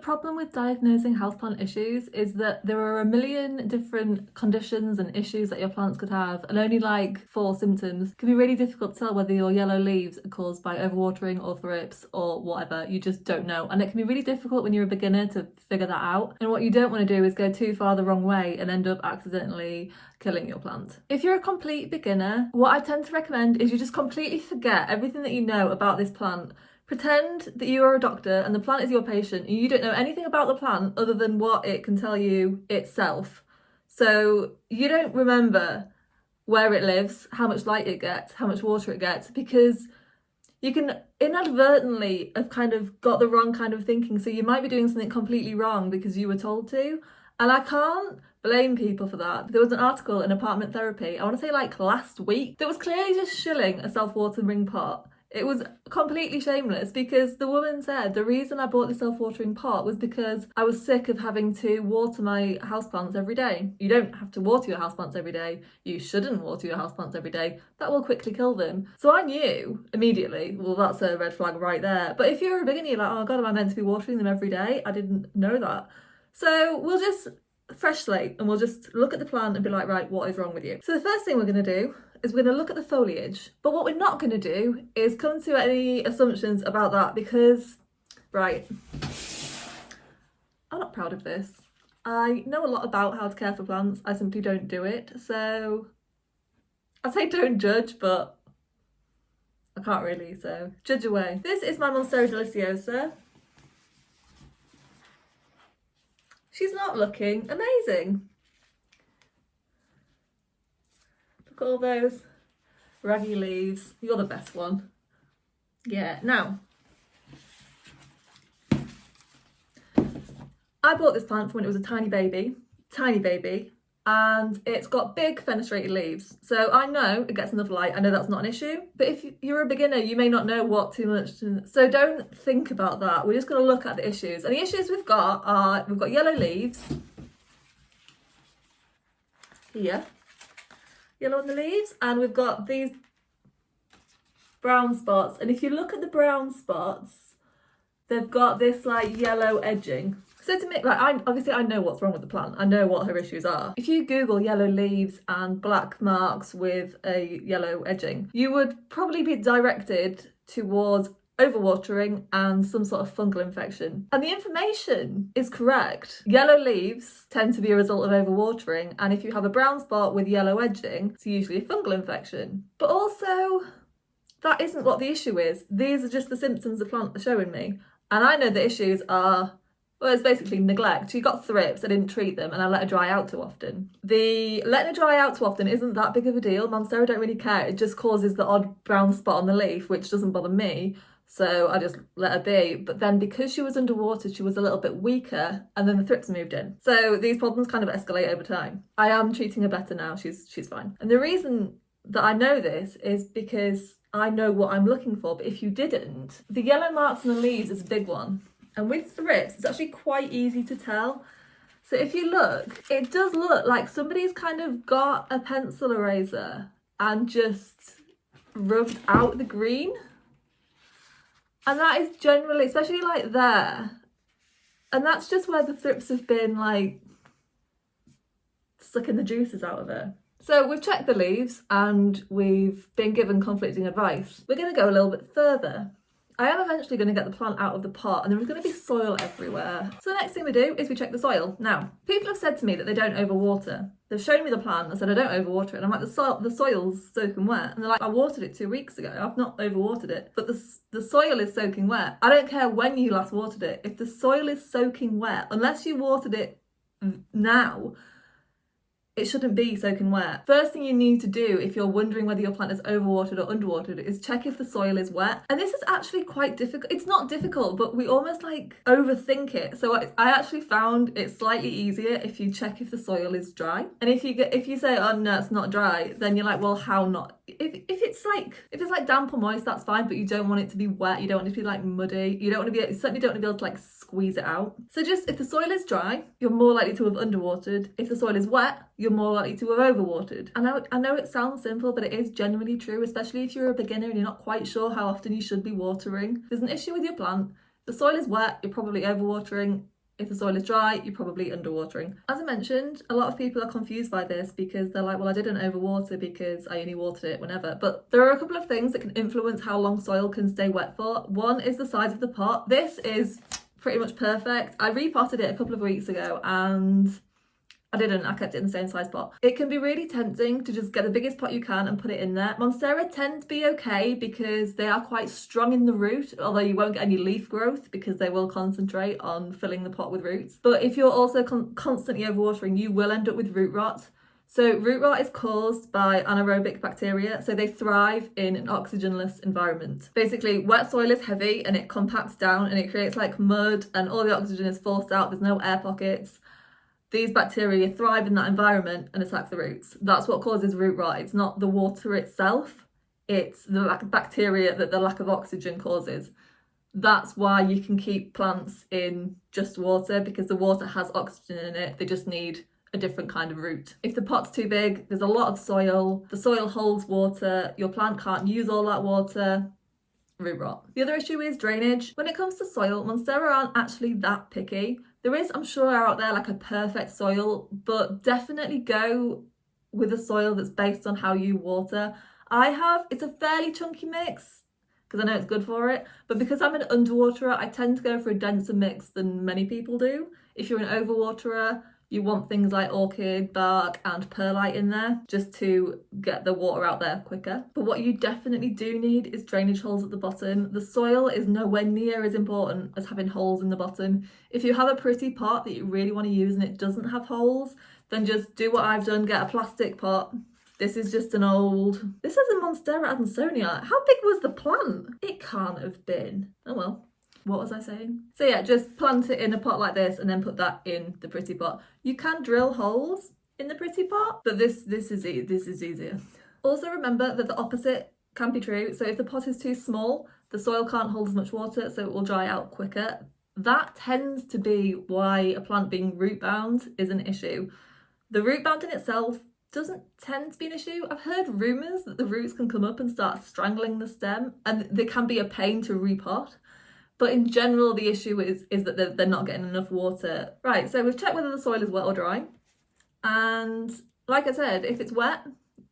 problem with diagnosing houseplant issues is that there are a million different conditions and issues that your plants could have, and only like 4 symptoms. It can be really difficult to tell whether your yellow leaves are caused by overwatering or thrips or whatever. You just don't know, and it can be really difficult when you're a beginner to figure that out. And what you don't want to do is go too far the wrong way and end up accidentally killing your plant. If you're a complete beginner, what I tend to recommend is you just completely forget everything that you know about this plant. Pretend that you are a doctor and the plant is your patient and you don't know anything about the plant other than what it can tell you itself. So you don't remember where it lives, how much light it gets, how much water it gets, because you can inadvertently have kind of got the wrong kind of thinking. So you might be doing something completely wrong because you were told to. And I can't blame people for that. There was an article in Apartment Therapy, I want to say like last week, that was clearly just shilling a self-watering pot. It was completely shameless because the woman said the reason I bought the self-watering pot was because I was sick of having to water my houseplants every day. You don't have to water your houseplants every day. You shouldn't water your houseplants every day. That will quickly kill them. So I knew immediately, well, that's a red flag right there. But if you're a beginner, you're like, oh God, am I meant to be watering them every day? I didn't know that. So we'll just fresh slate and we'll just look at the plant and be like, right, what is wrong with you? So the first thing we're going to do is we're going to look at the foliage, but what we're not going to do is come to any assumptions about that because, right, I'm not proud of this. I know a lot about how to care for plants, I simply don't do it, so I'd say don't judge, but I can't really, so judge away. This is my Monstera deliciosa. She's not looking amazing. Look at all those raggy leaves. You're the best one. Yeah, now, I bought this plant from when it was a tiny baby, and it's got big fenestrated leaves. So I know it gets enough light. I know that's not an issue, but if you're a beginner, you may not know what too much so don't think about that. We're just going to look at the issues. And the issues we've got are, we've got yellow leaves here, yellow on the leaves, and we've got these brown spots. And if you look at the brown spots, they've got this like yellow edging. So to me, like, I know what's wrong with the plant. I know what her issues are. If you Google yellow leaves and black marks with a yellow edging, you would probably be directed towards overwatering and some sort of fungal infection. And the information is correct. Yellow leaves tend to be a result of overwatering, and if you have a brown spot with yellow edging, it's usually a fungal infection. But also, that isn't what the issue is. These are just the symptoms the plant are showing me. And I know the issues are, well, it's basically neglect. She got thrips, I didn't treat them, and I let her dry out too often. The letting her dry out too often isn't that big of a deal. Monstera don't really care. It just causes the odd brown spot on the leaf, which doesn't bother me. So I just let her be. But then because she was underwater, she was a little bit weaker, and then the thrips moved in. So these problems kind of escalate over time. I am treating her better now. She's fine. And the reason that I know this is because I know what I'm looking for. But if you didn't, the yellow marks on the leaves is a big one. And with thrips, it's actually quite easy to tell. So if you look, it does look like somebody's kind of got a pencil eraser and just rubbed out the green. And that is generally, especially like there, and that's just where the thrips have been like sucking the juices out of it. So we've checked the leaves and we've been given conflicting advice. We're going to go a little bit further. I am eventually going to get the plant out of the pot and there's going to be soil everywhere. So the next thing we do is we check the soil. Now, people have said to me that they don't overwater. They've shown me the plant and said I don't overwater it. And I'm like, the soil's soaking wet. And they're like, I watered it 2 weeks ago. I've not overwatered it. But the soil is soaking wet. I don't care when you last watered it. If the soil is soaking wet, unless you watered it now, it shouldn't be soaking wet. First thing you need to do if you're wondering whether your plant is overwatered or underwatered is check if the soil is wet. And this is actually quite difficult. It's not difficult, but we almost like overthink it. So I actually found it slightly easier if you check if the soil is dry. And if you say, oh no, it's not dry, then you're like, well, how not? If it's like damp or moist, that's fine, but you don't want it to be wet. You don't want it to be like muddy. You certainly don't want to be able to like squeeze it out. So just if the soil is dry, you're more likely to have underwatered. If the soil is wet, you're more likely to have overwatered. I know it sounds simple, but it is generally true, especially if you're a beginner and you're not quite sure how often you should be watering. If there's an issue with your plant, if the soil is wet, you're probably overwatering. If the soil is dry, you're probably underwatering. As I mentioned, a lot of people are confused by this because they're like, well, I didn't overwater because I only watered it whenever. But there are a couple of things that can influence how long soil can stay wet for. One is the size of the pot. This is pretty much perfect. I repotted it a couple of weeks ago and I kept it in the same size pot. It can be really tempting to just get the biggest pot you can and put it in there. Monstera tend to be okay because they are quite strong in the root, although you won't get any leaf growth because they will concentrate on filling the pot with roots. But if you're also constantly overwatering, you will end up with root rot. So root rot is caused by anaerobic bacteria, so they thrive in an oxygenless environment. Basically, wet soil is heavy and it compacts down and it creates like mud and all the oxygen is forced out, there's no air pockets. These bacteria thrive in that environment and attack the roots. That's what causes root rot. It's not the water itself, it's the bacteria that the lack of oxygen causes. That's why you can keep plants in just water, because the water has oxygen in it. They just need a different kind of root. If the pot's too big, there's a lot of soil, the soil holds water, your plant can't use all that water, root rot. The other issue is drainage. When it comes to soil, Monstera aren't actually that picky. There is, I'm sure, out there like a perfect soil, but definitely go with a soil that's based on how you water. It's a fairly chunky mix because I know it's good for it, but because I'm an underwaterer, I tend to go for a denser mix than many people do. If you're an overwaterer, you want things like orchid, bark and perlite in there just to get the water out there quicker. But what you definitely do need is drainage holes at the bottom. The soil is nowhere near as important as having holes in the bottom. If you have a pretty pot that you really want to use and it doesn't have holes, then just do what I've done, get a plastic pot. This is just an old... This is a Monstera Adansonia. How big was the plant? It can't have been. Oh well. What was I saying? So yeah, just plant it in a pot like this and then put that in the pretty pot. You can drill holes in the pretty pot, but this is easier. Also remember that the opposite can be true. So if the pot is too small, the soil can't hold as much water, so it will dry out quicker. That tends to be why a plant being root bound is an issue. The root bound in itself doesn't tend to be an issue. I've heard rumours that the roots can come up and start strangling the stem, and they can be a pain to repot. But in general, the issue is that they're not getting enough water. Right, so we've checked whether the soil is wet or dry. And like I said, if it's wet,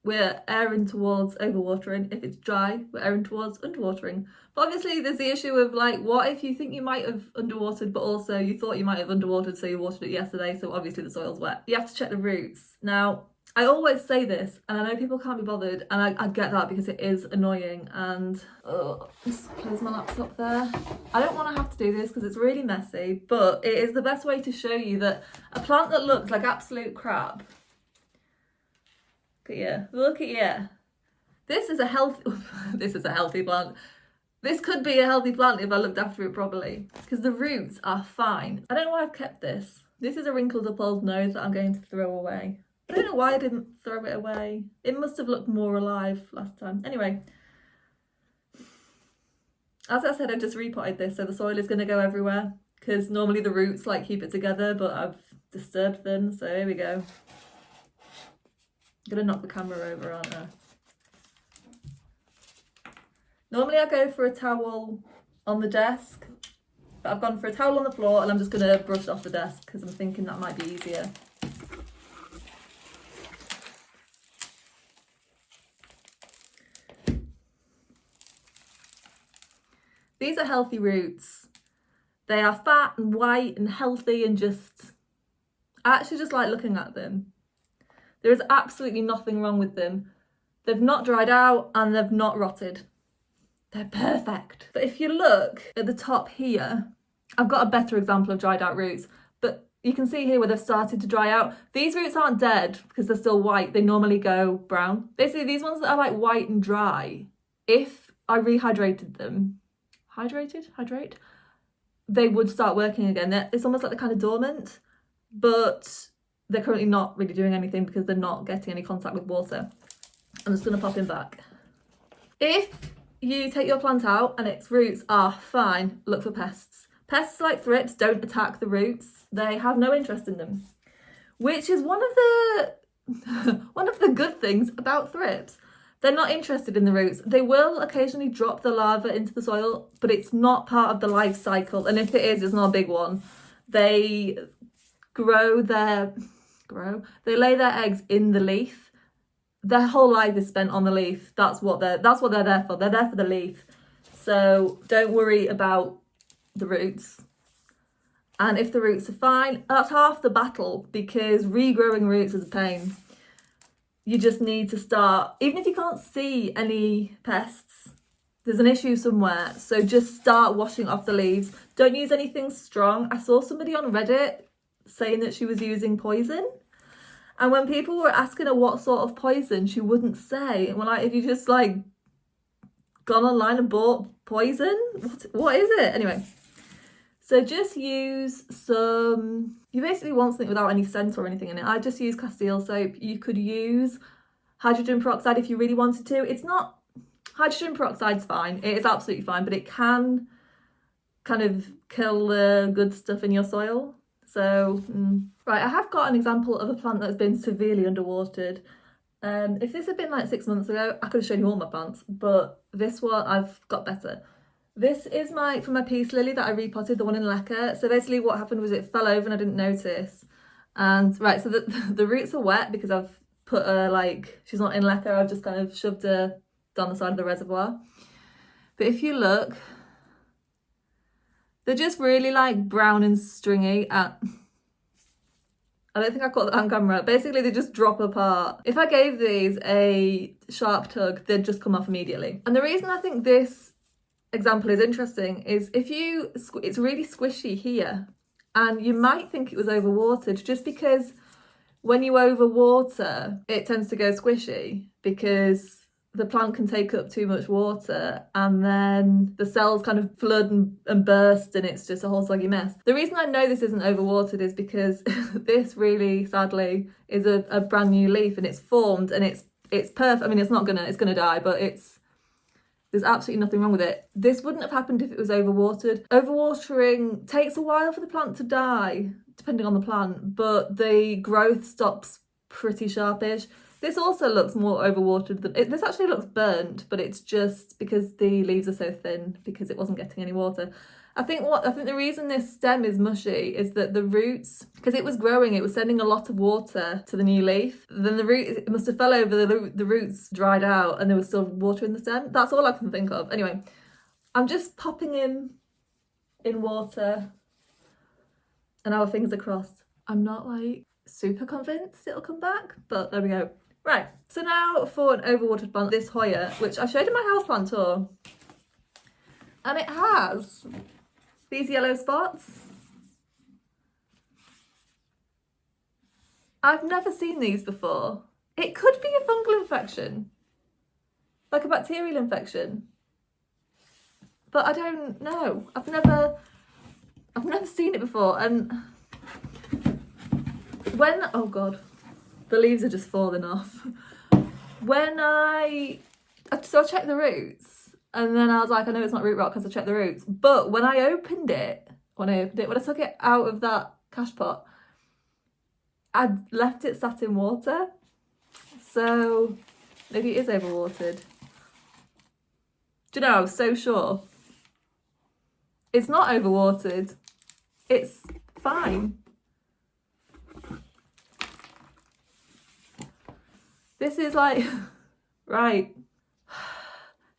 we're erring towards overwatering. If it's dry, we're erring towards underwatering. But obviously there's the issue of like, what if you think you might have underwatered, but also you thought you might have underwatered, so you watered it yesterday, so obviously the soil's wet. You have to check the roots. Now, I always say this, and I know people can't be bothered, and I get that because it is annoying, and just close my laptop there. I don't want to have to do this because it's really messy, but it is the best way to show you that a plant that looks like absolute crap. Look at you. This is a healthy plant. This could be a healthy plant if I looked after it properly, because the roots are fine. I don't know why I've kept this. This is a wrinkled up old nose that I'm going to throw away. I don't know why I didn't throw it away. It must have looked more alive last time. Anyway, as I said, I just repotted this, so the soil is going to go everywhere, because normally the roots like keep it together, but I've disturbed them, so here we go. I'm going to knock the camera over, aren't I? Normally I go for a towel on the desk, but I've gone for a towel on the floor and I'm just going to brush off the desk because I'm thinking that might be easier. These are healthy roots. They are fat and white and healthy and I actually just like looking at them. There is absolutely nothing wrong with them. They've not dried out and they've not rotted. They're perfect. But if you look at the top here, I've got a better example of dried out roots, but you can see here where they've started to dry out. These roots aren't dead because they're still white. They normally go brown. Basically, these ones that are like white and dry, if I rehydrated them, hydrate, they would start working again. It's almost like they're kind of dormant, but they're currently not really doing anything because they're not getting any contact with water. I'm just going to pop him back. If you take your plant out and its roots are fine, look for pests. Pests like thrips don't attack the roots. They have no interest in them, which is one of the good things about thrips. They're not interested in the roots. They will occasionally drop the larva into the soil, but it's not part of the life cycle. And if it is, it's not a big one. They they lay their eggs in the leaf. Their whole life is spent on the leaf. That's what they're there for. They're there for the leaf. So don't worry about the roots. And if the roots are fine, that's half the battle, because regrowing roots is a pain. You just need to start, even if you can't see any pests, there's an issue somewhere. So just start washing off the leaves. Don't use anything strong. I saw somebody on Reddit saying that she was using poison. And when people were asking her what sort of poison, she wouldn't say. And we're like, if you just like gone online and bought poison, what is it? Anyway, so just use some, you basically want something without any scent or anything in it. I just use Castile soap. You could use hydrogen peroxide if you really wanted to. It's not, hydrogen peroxide's fine. It is absolutely fine, but it can kind of kill the good stuff in your soil. So, right, I have got an example of a plant that's been severely underwatered. If this had been like 6 months ago, I could have shown you all my plants, but this one I've got better. This is from my peace lily that I repotted, the one in Lecker. So basically what happened was it fell over and I didn't notice. And right, so the roots are wet because I've put her, like, she's not in Lecker, I've just kind of shoved her down the side of the reservoir. But if you look, they're just really like brown and stringy. I don't think I caught that on camera. Basically, they just drop apart. If I gave these a sharp tug, they'd just come off immediately. And the reason I think this example is interesting is it's really squishy here, and you might think it was overwatered just because when you overwater, it tends to go squishy because the plant can take up too much water and then the cells kind of flood and burst and it's just a whole soggy mess. The reason I know this isn't overwatered is because this really sadly is a brand new leaf and it's formed and it's perfect. I mean, it's gonna die, but there's absolutely nothing wrong with it. This wouldn't have happened if it was overwatered. Overwatering takes a while for the plant to die, depending on the plant, but the growth stops pretty sharpish. This also looks more overwatered than this actually looks burnt, but it's just because the leaves are so thin because it wasn't getting any water. I think the reason this stem is mushy is that the roots, because it was growing, it was sending a lot of water to the new leaf. Then it must have fell over, the roots dried out and there was still water in the stem. That's all I can think of. Anyway, I'm just popping in water and our fingers are crossed. I'm not like super convinced it'll come back, but there we go. Right, so now for an overwatered plant, this Hoya, which I showed in my houseplant tour. And it has these yellow spots. I've never seen these before. It could be a fungal infection, like a bacterial infection, but I don't know. I've never seen it before. And oh God, the leaves are just falling off. So I checked the roots and then I was like, I know it's not root rot because I checked the roots. But when I took it out of that cash pot, I'd left it sat in water. So maybe it is overwatered. Do you know, I was so sure. It's not overwatered. It's fine. This is like, right.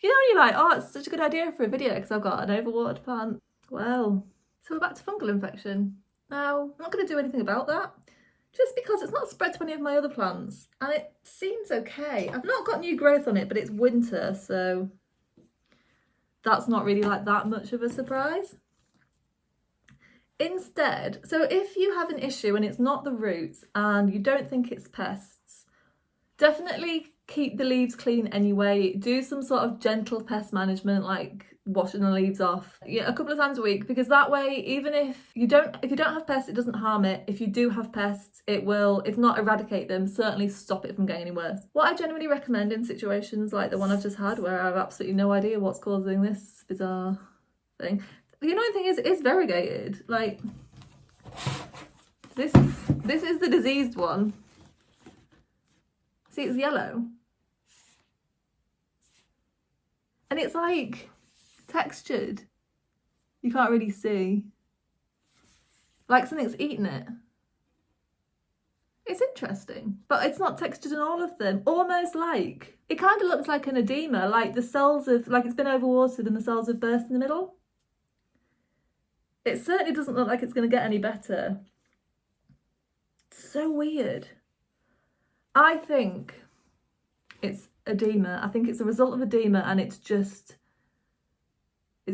You know, you're like, oh, it's such a good idea for a video because I've got an overwatered plant. Well, so we're back to fungal infection. Now, I'm not going to do anything about that just because it's not spread to any of my other plants and it seems okay. I've not got new growth on it, but it's winter, so that's not really like that much of a surprise. Instead, so if you have an issue and it's not the roots and you don't think it's pests, definitely keep the leaves clean anyway. Do some sort of gentle pest management, like washing the leaves off a couple of times a week, because that way, even if you don't have pests, it doesn't harm it. If you do have pests, it will, if not eradicate them, certainly stop it from getting any worse. What I generally recommend in situations like the one I've just had, where I have absolutely no idea what's causing this bizarre thing, the annoying thing is it is variegated. Like this is the diseased one. See, it's yellow. And it's like textured. You can't really see. like something's eaten it. It's interesting, but it's not textured in all of them. Almost like, it kind of looks like an edema, like the cells have, like it's been overwatered and the cells have burst in the middle. It certainly doesn't look like it's going to get any better. It's so weird. I think it's edema. I think it's a result of edema, and it's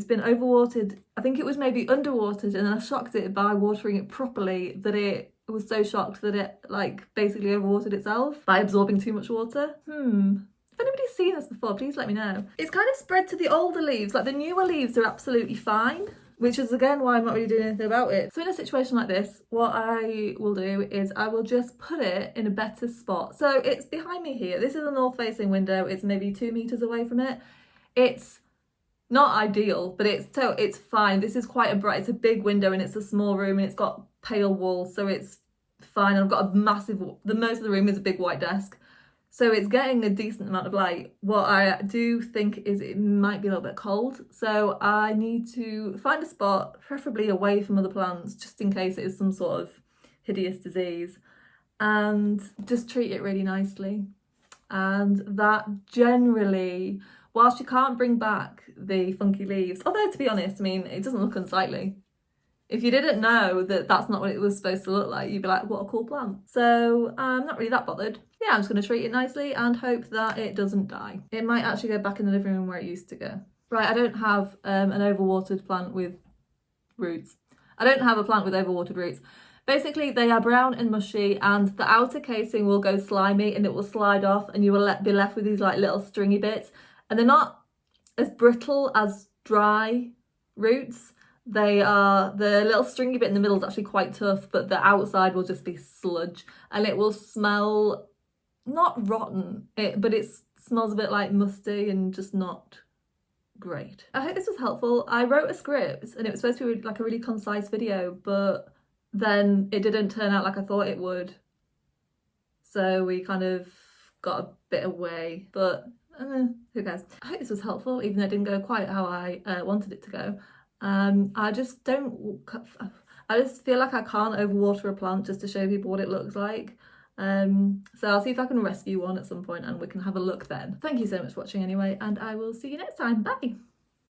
been overwatered. I think it was maybe underwatered, and I shocked it by watering it properly that it was so shocked that it like basically overwatered itself by absorbing too much water. If anybody's seen this before, please let me know. It's kind of spread to the older leaves. Like the newer leaves are absolutely fine, which is again why I'm not really doing anything about it. So in a situation like this, what I will do is I will just put it in a better spot. So it's behind me here. This is a north facing window. It's maybe 2 meters away from it. It's not ideal, but it's fine. This is quite a bright, it's a big window and it's a small room and it's got pale walls, so it's fine. I've got a massive, the most of the room is a big white desk, so it's getting a decent amount of light. What I do think is it might be a little bit cold, so I need to find a spot, preferably away from other plants, just in case it is some sort of hideous disease, and just treat it really nicely. And that generally, whilst you can't bring back the funky leaves, although to be honest, I mean, it doesn't look unsightly. If you didn't know that that's not what it was supposed to look like, you'd be like, what a cool plant. So I'm not really that bothered. Yeah, I'm just going to treat it nicely and hope that it doesn't die. It might actually go back in the living room where it used to go. Right, I don't have an overwatered plant with roots. I don't have a plant with overwatered roots. Basically, they are brown and mushy, and the outer casing will go slimy and it will slide off, and you will be left with these like little stringy bits. And they're not as brittle as dry roots. They are, the little stringy bit in the middle is actually quite tough, but the outside will just be sludge, and it will smell not rotten, but it smells a bit like musty and just not great. I hope this was helpful. I wrote a script and it was supposed to be like a really concise video, but then it didn't turn out like I thought it would. So we kind of got a bit away, but who cares? I hope this was helpful, even though it didn't go quite how I wanted it to go. I just feel like I can't overwater a plant just to show people what it looks like. So I'll see if I can rescue one at some point and we can have a look then. Thank you so much for watching anyway, and I will see you next time. Bye!